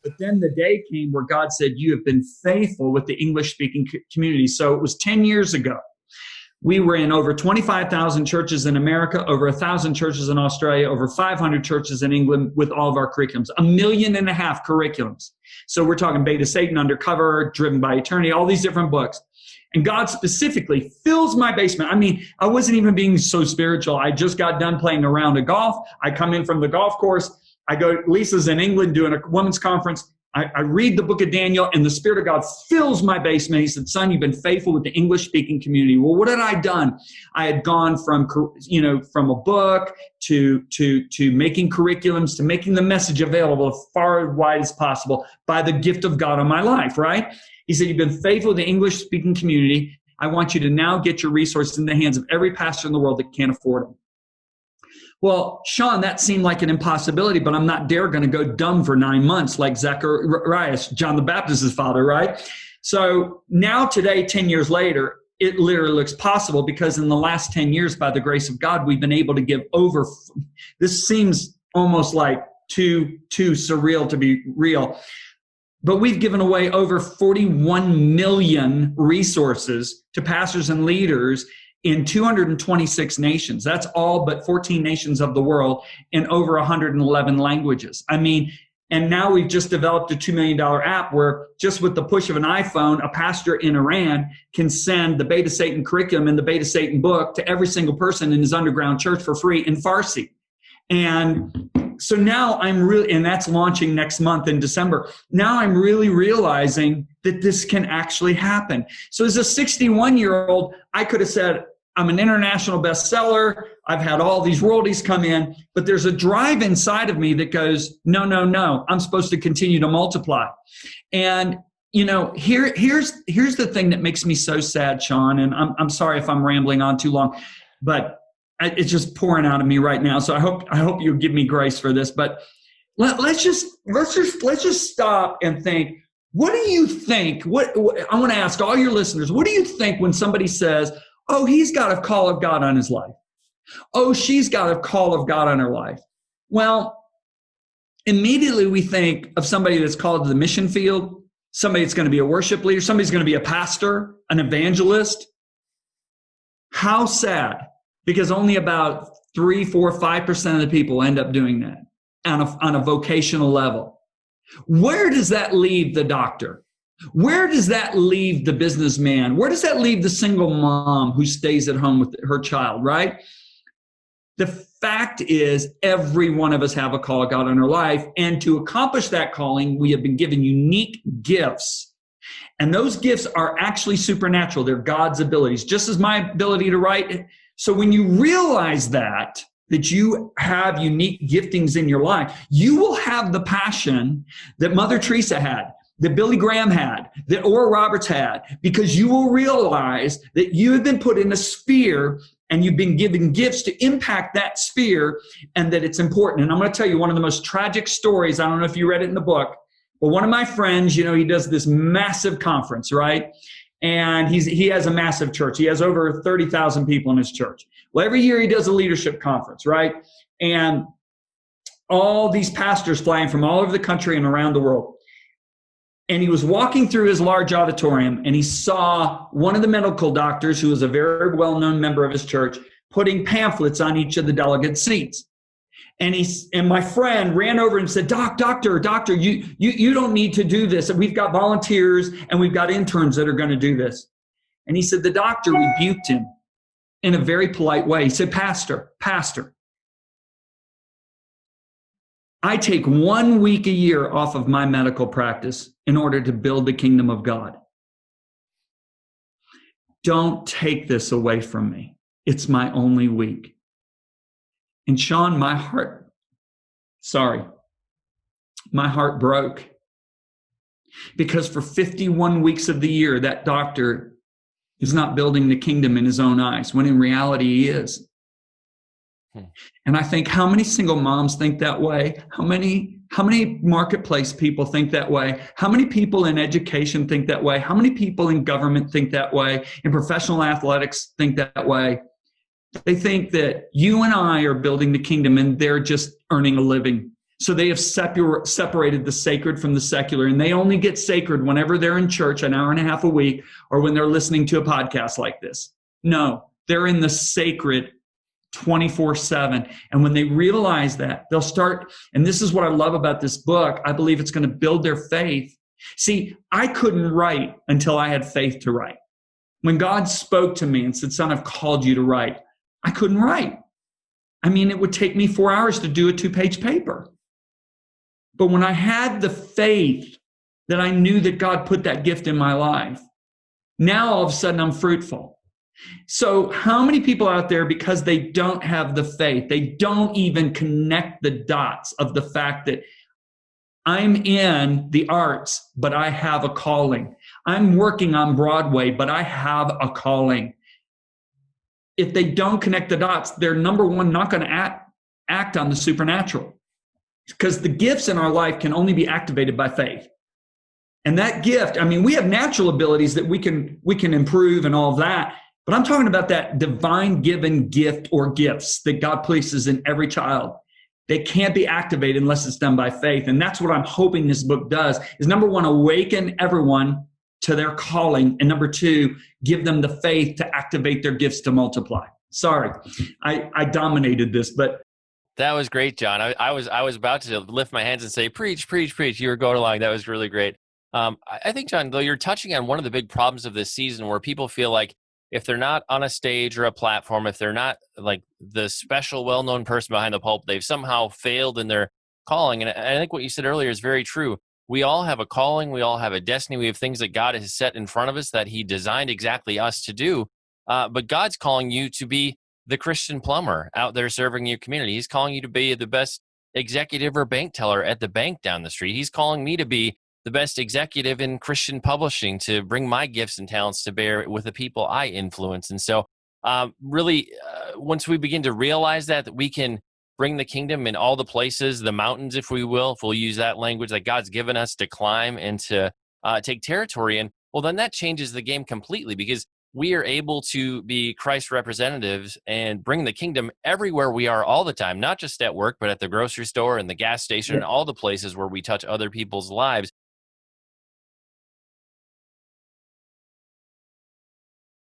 But then the day came where God said, you have been faithful with the English-speaking community. So it was 10 years ago. We were in over 25,000 churches in America, over 1,000 churches in Australia, over 500 churches in England with all of our curriculums, 1.5 million curriculums. So we're talking Beta Satan, Undercover, Driven by Eternity, all these different books. And God specifically fills my basement. I mean, I wasn't even being so spiritual. I just got done playing a round of golf. I come in from the golf course. I go, Lisa's in England doing a women's conference. I read the book of Daniel, and the Spirit of God fills my basement. He said, son, you've been faithful with the English-speaking community. Well, what had I done? I had gone from a book to making curriculums, to making the message available as far and wide as possible by the gift of God on my life, right? He said, you've been faithful with the English-speaking community. I want you to now get your resources in the hands of every pastor in the world that can't afford them. Well, Shaun, that seemed like an impossibility, but I'm not going to go dumb for 9 months like Zacharias, John the Baptist's father, right? So now today, 10 years later, it literally looks possible because in the last 10 years, by the grace of God, we've been able to give over, this seems almost like too surreal to be real, but we've given away over 41 million resources to pastors and leaders in 226 nations. That's all but 14 nations of the world in over 111 languages. I mean, and now we've just developed a $2 million app where just with the push of an iPhone, a pastor in Iran can send the Beta Satan curriculum and the Beta Satan book to every single person in his underground church for free in Farsi. And so now and that's launching next month in December. Now I'm really realizing that this can actually happen. So as a 61-year-old, I could have said, I'm an international bestseller. I've had all these royalties come in, but there's a drive inside of me that goes, no, I'm supposed to continue to multiply. And here's the thing that makes me so sad, Shaun, and I'm sorry if I'm rambling on too long, but it's just pouring out of me right now. So I hope you'll give me grace for this. But let's just stop and think. What do you think? What I want to ask all your listeners. What do you think when somebody says, "Oh, he's got a call of God on his life. Oh, she's got a call of God on her life"? Well, immediately we think of somebody that's called to the mission field, somebody that's going to be a worship leader, somebody's going to be a pastor, an evangelist. How sad. Because only about 3, 4, 5% of the people end up doing that on a vocational level. Where does that leave the doctor? Where does that leave the businessman? Where does that leave the single mom who stays at home with her child, right? The fact is, every one of us have a call of God in our life. And to accomplish that calling, we have been given unique gifts. And those gifts are actually supernatural. They're God's abilities, just as my ability to write. So when you realize that you have unique giftings in your life, you will have the passion that Mother Teresa had, that Billy Graham had, that Oral Roberts had, because you will realize that you have been put in a sphere and you've been given gifts to impact that sphere and that it's important. And I'm going to tell you one of the most tragic stories. I don't know if you read it in the book, but one of my friends, he does this massive conference, right? And he has a massive church. He has over 30,000 people in his church. Well, every year he does a leadership conference, right? And all these pastors flying from all over the country and around the world. And he was walking through his large auditorium and he saw one of the medical doctors, who was a very well-known member of his church, putting pamphlets on each of the delegate seats. And my friend ran over and said, Doctor, you don't need to do this. We've got volunteers and we've got interns that are going to do this. And he said, the doctor rebuked him in a very polite way. He said, Pastor, I take 1 week a year off of my medical practice in order to build the kingdom of God. Don't take this away from me. It's my only week. And Shaun, my heart broke. Because for 51 weeks of the year, that doctor is not building the kingdom in his own eyes, when in reality he is. And I think, how many single moms think that way? How many marketplace people think that way? How many people in education think that way? How many people in government think that way? In professional athletics think that way? They think that you and I are building the kingdom and they're just earning a living. So they have separated the sacred from the secular, and they only get sacred whenever they're in church an hour and a half a week or when they're listening to a podcast like this. No, they're in the sacred 24/7. And when they realize that, they'll start, and this is what I love about this book, I believe it's going to build their faith. See, I couldn't write until I had faith to write. When God spoke to me and said, son, I've called you to write, I couldn't write. I mean, it would take me 4 hours to do a 2-page paper. But when I had the faith that I knew that God put that gift in my life, now all of a sudden I'm fruitful. So how many people out there, because they don't have the faith, they don't even connect the dots of the fact that I'm in the arts, but I have a calling. I'm working on Broadway, but I have a calling. If they don't connect the dots, they're number one, not going to act on the supernatural. Because the gifts in our life can only be activated by faith. And that gift, I mean, we have natural abilities that we can improve and all of that. But I'm talking about that divine given gift or gifts that God places in every child. They can't be activated unless it's done by faith. And that's what I'm hoping this book does, is number one, awaken everyone to their calling. And number two, give them the faith to activate their gifts to multiply. Sorry, I dominated this, but that was great, John. I was about to lift my hands and say, preach, preach, preach. You were going along. That was really great. I think, John, though, you're touching on one of the big problems of this season where people feel like if they're not on a stage or a platform, if they're not like the special, well-known person behind the pulpit, they've somehow failed in their calling. And I think what you said earlier is very true. We all have a calling. We all have a destiny. We have things that God has set in front of us that he designed exactly us to do. But God's calling you to be the Christian plumber out there serving your community. He's calling you to be the best executive or bank teller at the bank down the street. He's calling me to be the best executive in Christian publishing, to bring my gifts and talents to bear with the people I influence. And so really, once we begin to realize that we can bring the kingdom in all the places, the mountains, if we will, if we'll use that language that God's given us to climb and to take territory in, well, then that changes the game completely, because we are able to be Christ representatives and bring the kingdom everywhere we are all the time, not just at work, but at the grocery store and the gas station and all the places where we touch other people's lives.